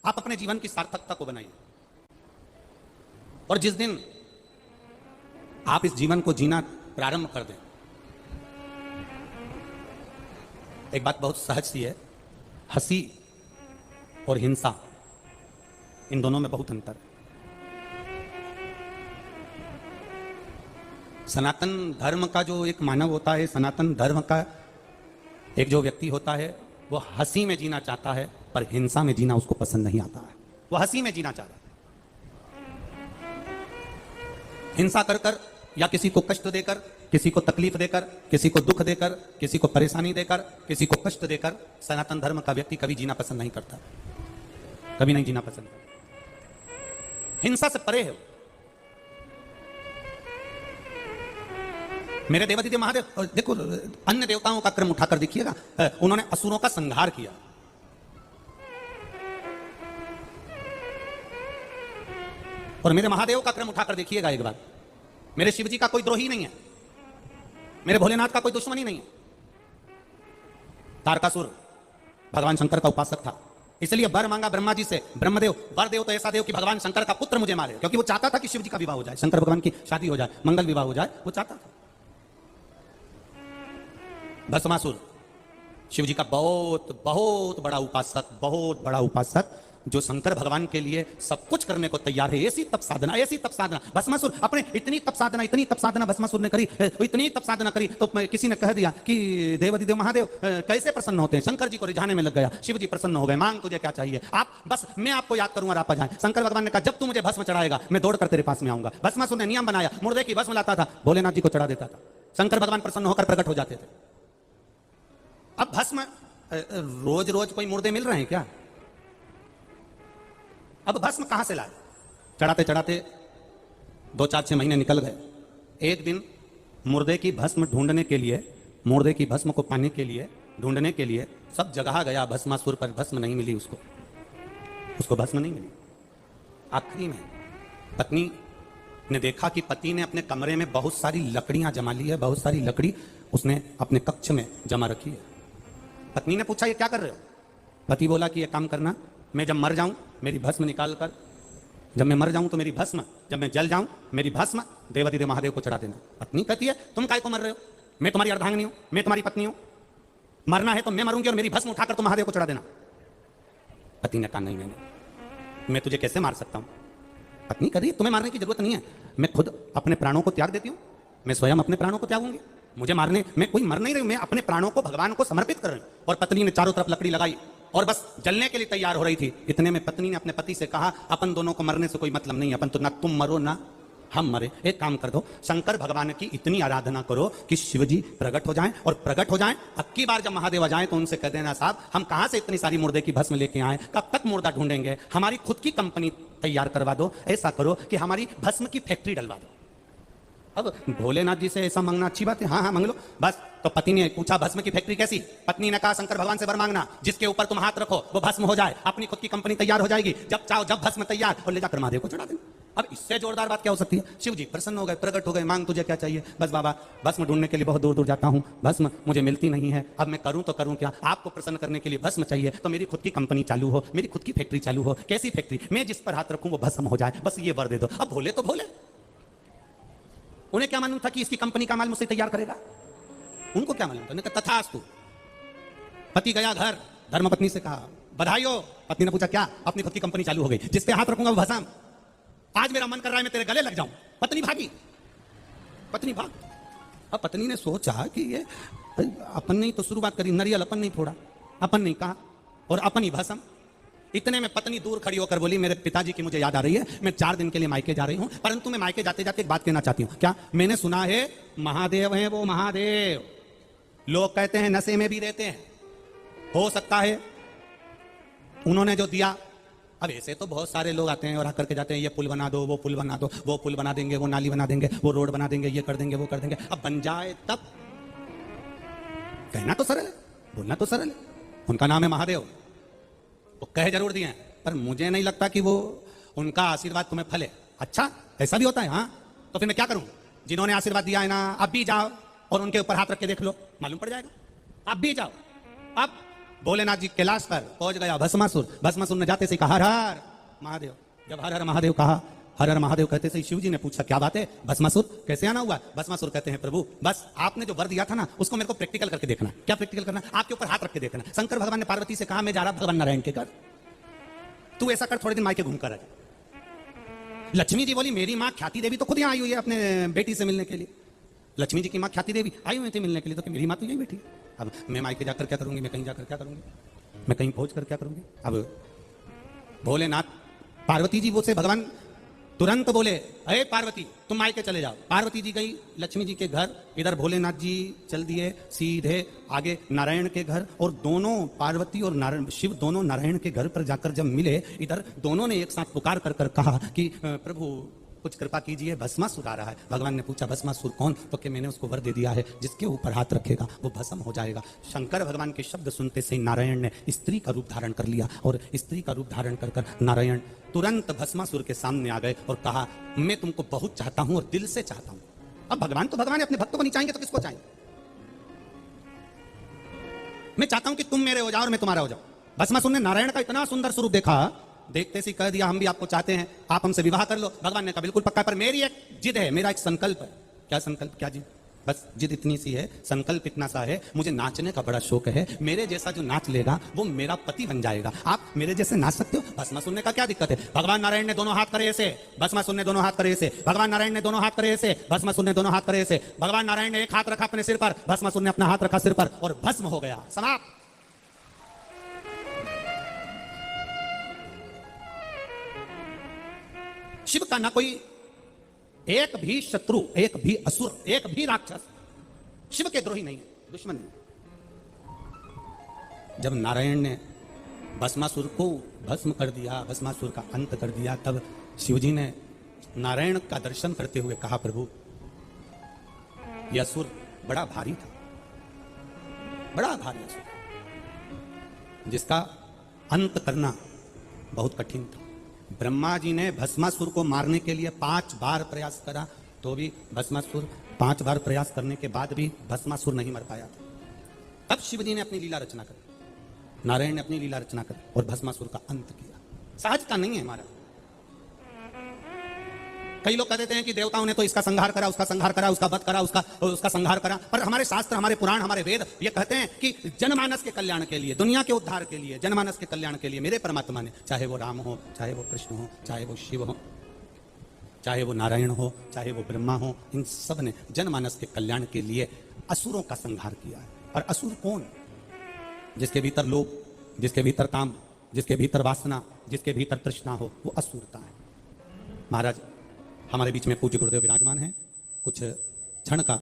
आप अपने जीवन की सार्थकता को बनाइए। और जिस दिन आप इस जीवन को जीना प्रारंभ कर दें, एक बात बहुत सहज सी है, हंसी और हिंसा, इन दोनों में बहुत अंतर है। सनातन धर्म का जो एक मानव होता है, सनातन धर्म का एक जो व्यक्ति होता है, वो हंसी में जीना चाहता है, पर हिंसा में जीना उसको पसंद नहीं आता है। वो हंसी में जीना चाहता है, हिंसा कर कर या किसी को कष्ट देकर, किसी को तकलीफ देकर, किसी को दुख देकर, किसी को परेशानी देकर, किसी को कष्ट देकर सनातन धर्म का व्यक्ति कभी जीना पसंद नहीं करता, कभी नहीं जीना पसंद करता। हिंसा से परे है। मेरे देवादिदेव महादेव, देखो अन्य देवताओं का क्रम उठाकर देखिएगा, उन्होंने असुरों का संहार किया। और मेरे महादेव का क्रम उठाकर देखिएगा एक बार, मेरे शिव जी का कोई द्रोही नहीं है, मेरे भोलेनाथ का कोई दुश्मनी नहीं है। तारकासुर भगवान शंकर का उपासक था, इसलिए वर मांगा ब्रह्मा जी से, ब्रह्मदेव वर देव तो ऐसा देव कि भगवान शंकर का पुत्र मुझे मारे, क्योंकि वो चाहता था कि शिव जी का विवाह हो जाए, शंकर भगवान की शादी हो जाए, मंगल विवाह हो जाए, वो चाहता था। भस्मासुर शिव जी का बहुत बहुत बड़ा उपासक, बहुत बड़ा उपासक, जो शंकर भगवान के लिए सब कुछ करने को तैयार है। ऐसी तप साधना, ऐसी तप साधना भस्मासुर अपने इतनी तप साधना भस्मासुर ने करी, इतनी तप साधना करी, तो किसी ने कह दिया कि देवादिदेव महादेव कैसे प्रसन्न होते हैं। शंकर जी को रिझाने में लग गया, शिव जी प्रसन्न हो गए, मांग तुझे क्या चाहिए, आप बस मैं आपको याद करूंगा, आप आ जाए। शंकर भगवान ने कहा जब तू मुझे भस्म चढ़ाएगा मैं दौड़कर तेरे पास में आऊंगा। भस्मासुर ने नियम बनाया, मुर्दे की भस्म लाता था, भोलेनाथ जी को चढ़ा देता था, शंकर भगवान प्रसन्न होकर प्रकट हो जाते थे। अब भस्म रोज रोज कोई मुर्दे मिल रहे हैं क्या? अब भस्म कहां से लाए? चढ़ाते चढ़ाते 2-4-6 महीने निकल गए। एक दिन मुर्दे की भस्म ढूंढने के लिए, मुर्दे की भस्म को पाने के लिए, ढूंढने के लिए सब जगह गया भस्मासुर, पर भस्म नहीं मिली उसको भस्म नहीं मिली। आखिरी में पत्नी ने देखा कि पति ने अपने कमरे में बहुत सारी लकड़ियां जमा ली है, बहुत सारी लकड़ी उसने अपने कक्ष में जमा रखी है। पत्नी ने पूछा ये क्या कर रहे हो? पति बोला कि ये काम करना, मैं जब मर जाऊं मेरी भस्म निकाल कर, जब मैं मर जाऊं तो मेरी भस्म, जब मैं जल जाऊं मेरी भस्म देवादिदेव महादेव को चढ़ा देना। पत्नी कहती है तुम काय को मर रहे हो? मैं तुम्हारी अर्धांगिनी हूं, मैं तुम्हारी पत्नी हूं, मरना है तो मैं मरूंगी और मेरी भस्म उठाकर तुम महादेव को चढ़ा देना। पति ने कहा नहीं, मैं तुझे कैसे मार सकता हूं? पत्नी कह रही है तुम्हें मारने की जरूरत नहीं है, मैं खुद अपने प्राणों को त्याग देती हूं, मैं स्वयं अपने प्राणों को त्यागूंगी, मुझे मारने में कोई मर नहीं रही, मैं अपने प्राणों को भगवान को समर्पित कर रही हूं। और पत्नी ने चारों तरफ लकड़ी लगाई और बस जलने के लिए तैयार हो रही थी। इतने में पत्नी ने अपने पति से कहा अपन दोनों को मरने से कोई मतलब नहीं है, अपन तो ना तुम मरो ना हम मरे, एक काम कर दो, शंकर भगवान की इतनी आराधना करो कि शिव जी प्रकट हो जाएं, और प्रकट हो जाएं, अब की बार जब महादेव आ जाएं तो उनसे कह देना साहब हम कहां से इतनी सारी मुर्दे की भस्म लेके आए, कब तक मुर्दा ढूंढेंगे, हमारी खुद की कंपनी तैयार करवा दो, ऐसा करो कि हमारी भस्म की फैक्ट्री डलवा दो। अब भोलेनाथ जी से ऐसा मांगना अच्छी बात है, हाँ हाँ मांग लो बस। तो पति ने पूछा भस्म की फैक्ट्री कैसी? पत्नी ने कहा शंकर भगवान से वर मांगना, जिसके ऊपर तुम हाथ रखो वो भस्म हो जाए, अपनी खुद की कंपनी तैयार हो जाएगी, जब चाहो जब भस्म तैयार, और ले जाकर महादेव को चढ़ा देना। अब इससे जोरदार बात क्या हो सकती है? शिव जी प्रसन्न हो गए, प्रकट हो गए, मांग तुझे क्या चाहिए? बस बाबा भस्म ढूंढने के लिए बहुत दूर दूर जाता हूँ, भस्म मुझे मिलती नहीं है, अब मैं करूँ तो करूँ क्या? आपको प्रसन्न करने के लिए भस्म चाहिए तो मेरी खुद की कंपनी चालू हो, मेरी खुद की फैक्ट्री चालू हो। कैसी फैक्ट्री? मैं जिस पर हाथ रखूँ वो भस्म हो जाए, बस ये वर दे दो। अब भोले तो भोले, उन्हें क्या मालूम था कि इसकी कंपनी का माल मुझसे तैयार करेगा? उनको क्या मालूम था? उन्हें कहा तथास्तु। पति गया घर, धर्मपत्नी से कहा बधाई हो। पत्नी ने पूछा क्या? अपनी खुद की कंपनी चालू हो गई, जिस पे हाथ रखूंगा वो भस्म, आज मेरा मन कर रहा है मैं तेरे गले लग जाऊं। पत्नी भागी, पत्नी भाग। अब पत्नी ने सोचा कि ये अपन ने तो शुरुआत करी, नरियल अपन नहीं फोड़ा, अपन नहीं कहा, और अपन ही भस्म। इतने में पत्नी दूर खड़ी होकर बोली मेरे पिताजी की मुझे याद आ रही है, मैं 4 दिन के लिए मायके जा रही हूं, परंतु मैं मायके जाते जाते एक बात कहना चाहती हूं। क्या? मैंने सुना है महादेव हैं वो महादेव, लोग कहते हैं नशे में भी रहते हैं, हो सकता है उन्होंने जो दिया। अब ऐसे तो बहुत सारे लोग आते हैं और आकर के जाते हैं ये पुल बना दो, वो पुल बना दो, वो पुल बना देंगे, वो नाली बना देंगे, वो रोड बना देंगे, ये कर देंगे, वो कर देंगे। अब बन जाए तब? कहना तो सरल है, बोलना तो सरल है। उनका नाम है महादेव, वो कह जरूर दिए हैं, पर मुझे नहीं लगता कि वो उनका आशीर्वाद तुम्हें फले। अच्छा ऐसा भी होता है? हाँ, तो फिर मैं क्या करूं? जिन्होंने आशीर्वाद दिया है ना, अब भी जाओ और उनके ऊपर हाथ रख के देख लो, मालूम पड़ जाएगा। अब भी जाओ, अब भोलेनाथ जी कैलाश पर पहुंच गया भस्मासुर। भस्मासुर ने जाते से कहा हर हर महादेव। जब हर हर महादेव कहा, हर हर महादेव कहते से शिव जी ने पूछा क्या बात है भस्मासुर, कैसे आना हुआ? भस्मासुर कहते हैं प्रभु बस आपने जो वर दिया था ना उसको मेरे को प्रैक्टिकल करके देखना। क्या प्रैक्टिकल करना? आपके ऊपर हाथ रख के देखना। शंकर भगवान ने पार्वती से कहा मैं जा रहा भगवान नारायण के घर, तू ऐसा कर थोड़े दिन मायके घूम कर आ जा। लक्ष्मी जी बोली मेरी माँ ख्याति देवी तो खुद यहाँ आई हुई है अपने बेटी से मिलने के लिए। लक्ष्मी जी की माँ ख्याति देवी आई हुई थी मिलने के लिए, तो मेरी माँ तो यही बैठी। अब मैं मायके जाकर क्या करूंगी? मैं कहीं जाकर क्या करूंगी? मैं कहीं पहुंच कर क्या करूंगी? अब भोलेनाथ पार्वती जी वो से भगवान तुरंत बोले अरे पार्वती तुम मायके चले जाओ। पार्वती जी गई लक्ष्मी जी के घर, इधर भोलेनाथ जी चल दिए सीधे आगे नारायण के घर। और दोनों पार्वती और नारायण शिव दोनों नारायण के घर पर जाकर जब मिले, इधर दोनों ने एक साथ पुकार कर कर कहा कि प्रभु कुछ कृपा कीजिए भस्मासुर आ रहा है। भगवान ने पूछा भस्मासुर कौन? तो कि मैंने उसको वर दे दिया है जिसके ऊपर हाथ रखेगा वो भस्म हो जाएगा। शंकर भगवान के शब्द सुनते से नारायण ने स्त्री का रूप धारण कर लिया और स्त्री का रूप धारण कर कर नारायण तुरंत भस्मासुर के सामने आ गए और कहा मैं तुमको बहुत चाहता हूं और दिल से चाहता हूं। अब भगवान तो भगवान अपने भक्तों को नहीं चाहेंगे तो किसको चाहेंगे? मैं चाहता हूं कि तुम मेरे हो जाओ और मैं तुम्हारा हो जाऊं। भस्मासुर ने नारायण का इतना सुंदर स्वरूप देखा, देखते से कह दिया हम भी आपको चाहते हैं, आप हमसे विवाह कर लो। भगवान ने कहा बिल्कुल पक्का, पर मेरी एक जिद है, मेरा एक संकल्प है। क्या संकल्प? क्या जिद? बस जिद इतनी सी है, संकल्प इतना सा है, मुझे नाचने का बड़ा शौक है। मेरे जैसा जो नाच लेगा वो मेरा पति बन जाएगा। आप मेरे जैसे नाच सकते हो? भस्मासुर ने कहा क्या दिक्कत है? भगवान नारायण ने दोनों हाथ करे ऐसे, भस्मासुर ने दोनों हाथ करे ऐसे, भगवान नारायण ने दोनों हाथ करे ऐसे, भस्मासुर ने दोनों हाथ करे ऐसे। भगवान नारायण ने एक हाथ रखा अपने सिर पर, भस्मासुर ने अपना हाथ रखा सिर पर और भस्म हो गया, समाप्त। शिव का ना कोई एक भी शत्रु, एक भी असुर, एक भी राक्षस शिव के द्रोही नहीं है, दुश्मन नहीं। जब नारायण ने भस्मासुर को भस्म कर दिया, भस्मासुर का अंत कर दिया, तब शिवजी ने नारायण का दर्शन करते हुए कहा प्रभु यह असुर बड़ा भारी था, बड़ा भारी असुर जिसका अंत करना बहुत कठिन था। ब्रह्मा जी ने भस्मासुर को मारने के लिए 5 बार प्रयास करा, तो भी भस्मासुर 5 बार प्रयास करने के बाद भी भस्मासुर नहीं मर पाया था। तब शिव जी ने अपनी लीला रचना करी, नारायण ने अपनी लीला रचना करी और भस्मासुर का अंत किया। सहजता नहीं है हमारा। कई लोग कहते हैं कि देवताओं ने तो इसका संहार करा, उसका संहार करा, उसका वध करा, उसका संहार करा, पर हमारे शास्त्र, हमारे पुराण, हमारे वेद ये कहते हैं कि जनमानस के कल्याण के लिए, दुनिया के उद्धार के लिए, जनमानस के कल्याण के लिए मेरे परमात्मा ने, चाहे वो राम हो, चाहे वो कृष्ण हो, चाहे वो शिव हो, चाहे वो नारायण हो, चाहे वो ब्रह्मा हो, इन सब ने जनमानस के कल्याण के लिए असुरों का संहार किया है। और असुर कौन? जिसके भीतर लोभ, जिसके भीतर काम, जिसके भीतर वासना, जिसके भीतर तृष्णा हो, वो असुरता है। महाराज हमारे बीच में पूज्य गुरुदेव विराजमान हैं, कुछ क्षण का